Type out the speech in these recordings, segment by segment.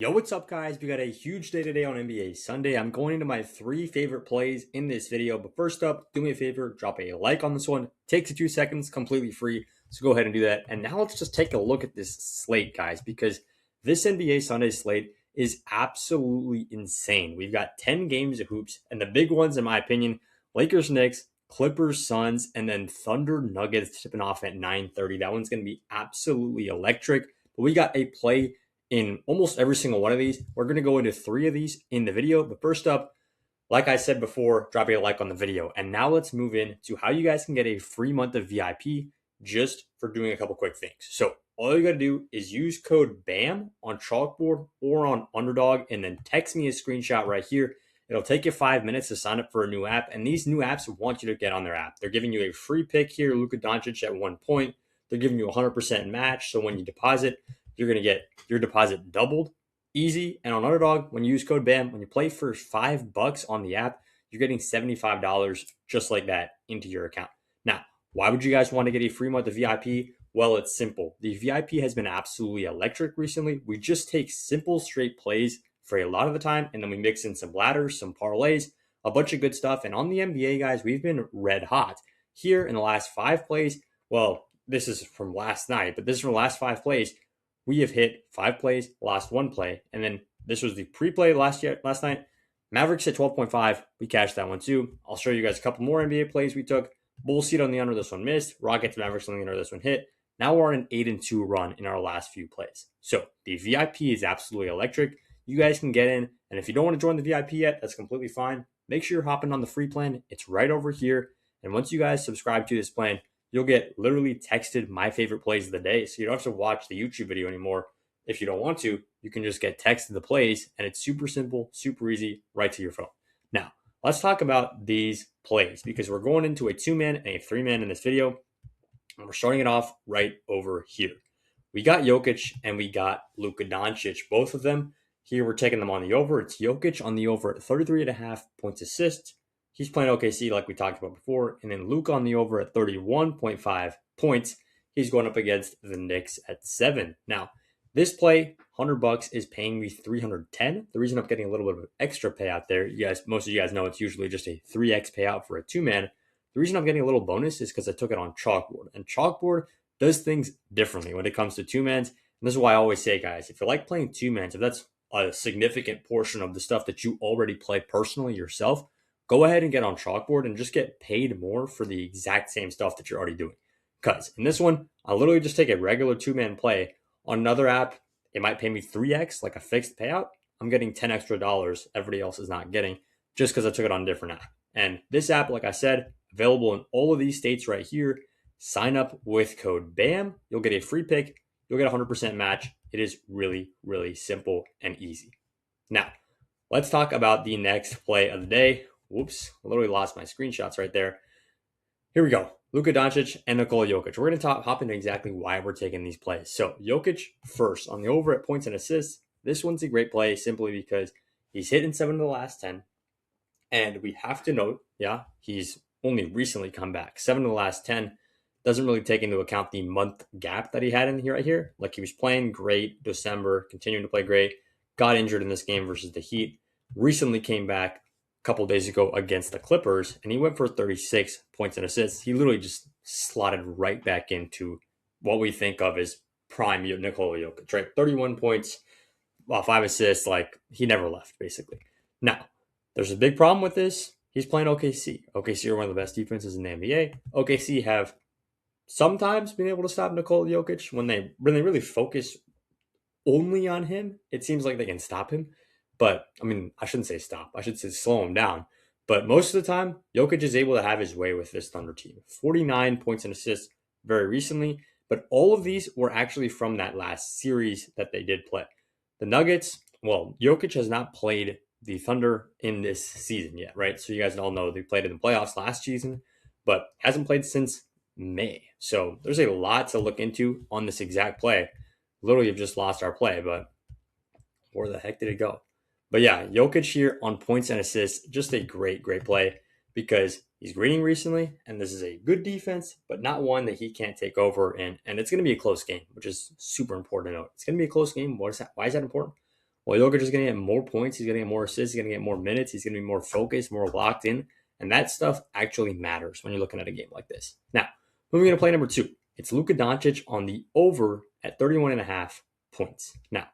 Yo, what's up, guys? We got a huge day today on NBA Sunday. I'm going into my three favorite plays in this video. But first up, do me a favor, drop a like on this one. Takes you 2 seconds, completely free. So go ahead and do that. And now let's just take a look at this slate, guys, because this NBA Sunday slate is absolutely insane. We've got 10 games of hoops, and the big ones, in my opinion, Lakers, Knicks, Clippers, Suns, and then Thunder Nuggets tipping off at 9:30. That one's going to be absolutely electric. But we got a play in almost every single one of these. We're going to go into three of these in the video. But first up, like I said before, drop a like on the video. And now let's move in to how you guys can get a free month of VIP just for doing a couple quick things. So all you got to do is use code BAM on Chalkboard or on Underdog, and then text me a screenshot right here. It'll take you 5 minutes to sign up for a new app, and these new apps want you to get on their app. They're giving you a free pick here, Luka Doncic at 1 point. They're giving you a 100% match, so when you deposit, you're going to get your deposit doubled. Easy. And on Underdog, when you use code BAM, when you play for $5 on the app, you're getting $75 just like that into your account. Now, why would you guys want to get a free month of VIP? Well, it's simple. The VIP has been absolutely electric recently. We just take simple, straight plays for a lot of the time, and then we mix in some ladders, some parlays, a bunch of good stuff. And on the NBA, guys, we've been red hot. Here in the last 5 plays, well, this is from last night, but this is from the last 5 plays. We have hit 5 plays, lost 1 play, and then this was the pre-play last night. Mavericks hit 12.5. We cashed that one too. I'll show you guys a couple more NBA plays we took. Bulls seed on the under, this one missed. Rockets, Mavericks on the under, this one hit. Now we're on an 8-2 run in our last few plays. So the VIP is absolutely electric. You guys can get in, and if you don't want to join the VIP yet, that's completely fine. Make sure you're hopping on the free plan. It's right over here. And once you guys subscribe to this plan, you'll get literally texted my favorite plays of the day. So you don't have to watch the YouTube video anymore. If you don't want to, you can just get texted the plays, and it's super simple, super easy, right to your phone. Now, let's talk about these plays because we're going into a 2-man and a 3-man in this video. And we're starting it off right over here. We got Jokic and we got Luka Doncic, both of them. Here we're taking them on the over. It's Jokic on the over at 33.5 points assists. He's playing OKC like we talked about before. And then Luka on the over at 31.5 points. He's going up against the Knicks at 7. Now, this play, $100 is paying me 310. The reason I'm getting a little bit of an extra payout there, most of you guys know it's usually just a 3x payout for a 2-man. The reason I'm getting a little bonus is because I took it on Chalkboard. And Chalkboard does things differently when it comes to 2-mans. And this is why I always say, guys, if you like playing 2-mans, if that's a significant portion of the stuff that you already play personally yourself, go ahead and get on Chalkboard and just get paid more for the exact same stuff that you're already doing. Because in this one, I literally just take a regular 2-man play. On another app, it might pay me 3x, like a fixed payout. I'm getting 10 extra dollars everybody else is not getting just because I took it on a different app. And this app, like I said, available in all of these states right here. Sign up with code BAM. You'll get a free pick. You'll get a 100% match. It is really, really simple and easy. Now, let's talk about the next play of the day. Whoops, I literally lost my screenshots right there. Here we go. Luka Doncic and Nikola Jokic. We're going to hop into exactly why we're taking these plays. So Jokic first on the over at points and assists. This one's a great play simply because he's hitting 7 of the last 10. And we have to note, he's only recently come back. 7 of the last 10 doesn't really take into account the month gap that he had in here right here. Like he was playing great December, continuing to play great, got injured in this game versus the Heat, recently came back a couple days ago against the Clippers, and he went for 36 points and assists. He literally just slotted right back into what we think of as prime Nikola Jokic, right? 31 points, 5 assists, like he never left, basically. Now, there's a big problem with this. He's playing OKC. OKC are one of the best defenses in the NBA. OKC have sometimes been able to stop Nikola Jokic when they really focus only on him. It seems like they can stop him. But, I mean, I shouldn't say stop. I should say slow him down. But most of the time, Jokic is able to have his way with this Thunder team. 49 points and assists very recently. But all of these were actually from that last series that they did play. The Nuggets, well, Jokic has not played the Thunder in this season yet, right? So you guys all know they played in the playoffs last season, but hasn't played since May. So there's a lot to look into on this exact play. Literally have just lost our play, but where the heck did it go? But yeah, Jokic here on points and assists, just a great, great play because he's greening recently, and this is a good defense, but not one that he can't take over. And it's going to be a close game, which is super important to note. It's going to be a close game. Why is that important? Well, Jokic is going to get more points. He's going to get more assists. He's going to get more minutes. He's going to be more focused, more locked in. And that stuff actually matters when you're looking at a game like this. Now, moving into play number 2. It's Luka Doncic on the over at 31.5 points. Now,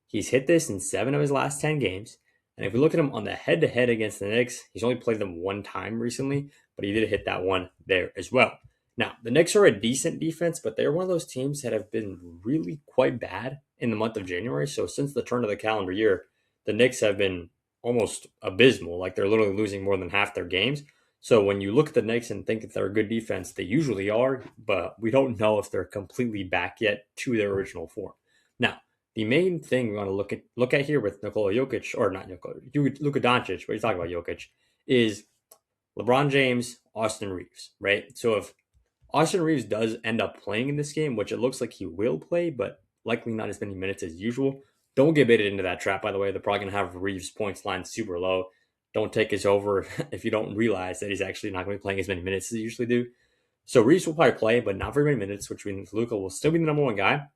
he's hit this in 7 of his last 10 games. And if we look at him on the head-to-head against the Knicks, he's only played them one time recently, but he did hit that one there as well. Now, the Knicks are a decent defense, but they're one of those teams that have been really quite bad in the month of January. So since the turn of the calendar year, the Knicks have been almost abysmal. Like they're literally losing more than half their games. So when you look at the Knicks and think that they're a good defense, they usually are, but we don't know if they're completely back yet to their original form. Now, the main thing we want to look at here with Luka Doncic, what are you talking about, Jokic, is LeBron James, Austin Reeves, right? So if Austin Reeves does end up playing in this game, which it looks like he will play, but likely not as many minutes as usual, don't get baited into that trap, by the way. They're probably going to have Reeves' points line super low. Don't take his over if you don't realize that he's actually not going to be playing as many minutes as he usually do. So Reeves will probably play, but not very many minutes, which means Luka will still be the number one guy.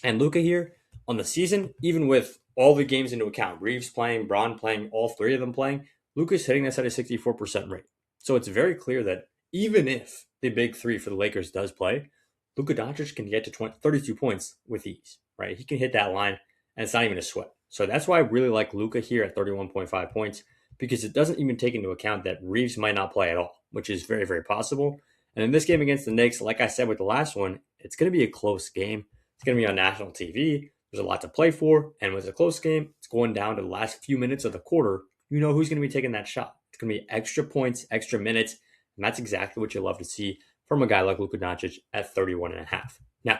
And Luka here on the season, even with all the games into account, Reeves playing, Braun playing, all three of them playing, Luka's hitting this at a 64% rate. So it's very clear that even if the big three for the Lakers does play, Luka Doncic can get to 32 points with ease, right? He can hit that line, and it's not even a sweat. So that's why I really like Luka here at 31.5 points, because it doesn't even take into account that Reeves might not play at all, which is very, very possible. And in this game against the Knicks, like I said with the last one, it's going to be a close game. It's going to be on national TV. There's a lot to play for. And with a close game, it's going down to the last few minutes of the quarter. You know who's going to be taking that shot. It's going to be extra points, extra minutes. And that's exactly what you love to see from a guy like Luka Doncic at 31.5. Now,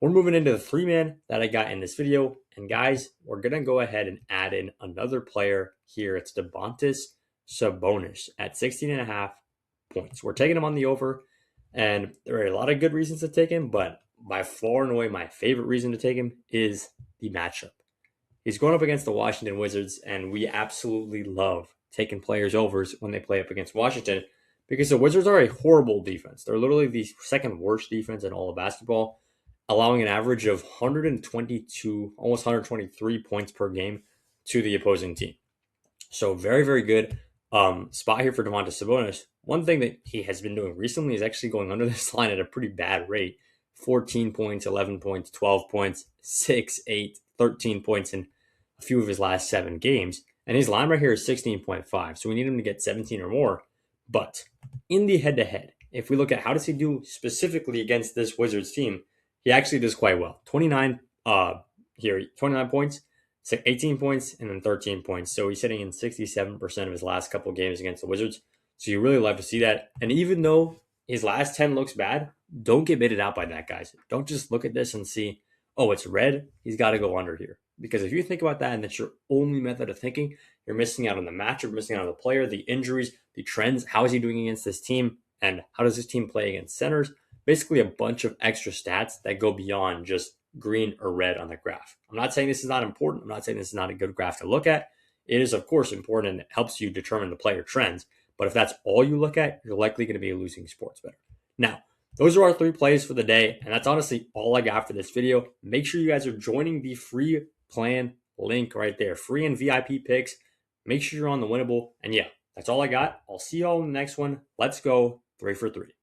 we're moving into the 3-man that I got in this video. And guys, we're going to go ahead and add in another player here. It's Domantas Sabonis at 16.5 points. We're taking him on the over. And there are a lot of good reasons to take him, but by far and away, my favorite reason to take him is the matchup. He's going up against the Washington Wizards, and we absolutely love taking players overs when they play up against Washington because the Wizards are a horrible defense. They're literally the second worst defense in all of basketball, allowing an average of 122, almost 123 points per game to the opposing team. So very, very good spot here for Domantas Sabonis. One thing that he has been doing recently is actually going under this line at a pretty bad rate. 14 points, 11 points, 12 points, 6, 8, 13 points in a few of his last 7 games. And his line right here is 16.5. So we need him to get 17 or more. But in the head-to-head, if we look at how does he do specifically against this Wizards team, he actually does quite well. 29 points, 18 points, and then 13 points. So he's hitting in 67% of his last couple of games against the Wizards. So you really love to see that. And even though his last 10 looks bad, don't get baited out by that, guys. Don't just look at this and see, oh, it's red. He's got to go under here. Because if you think about that and that's your only method of thinking, you're missing out on the match, you're missing out on the player, the injuries, the trends. How is he doing against this team? And how does this team play against centers? Basically a bunch of extra stats that go beyond just green or red on the graph. I'm not saying this is not important. I'm not saying this is not a good graph to look at. It is, of course, important and it helps you determine the player trends. But if that's all you look at, you're likely going to be a losing sports bettor. Now, those are our 3 plays for the day. And that's honestly all I got for this video. Make sure you guys are joining the free plan link right there. Free and VIP picks. Make sure you're on the winnable. And yeah, that's all I got. I'll see you all in the next one. Let's go 3 for 3.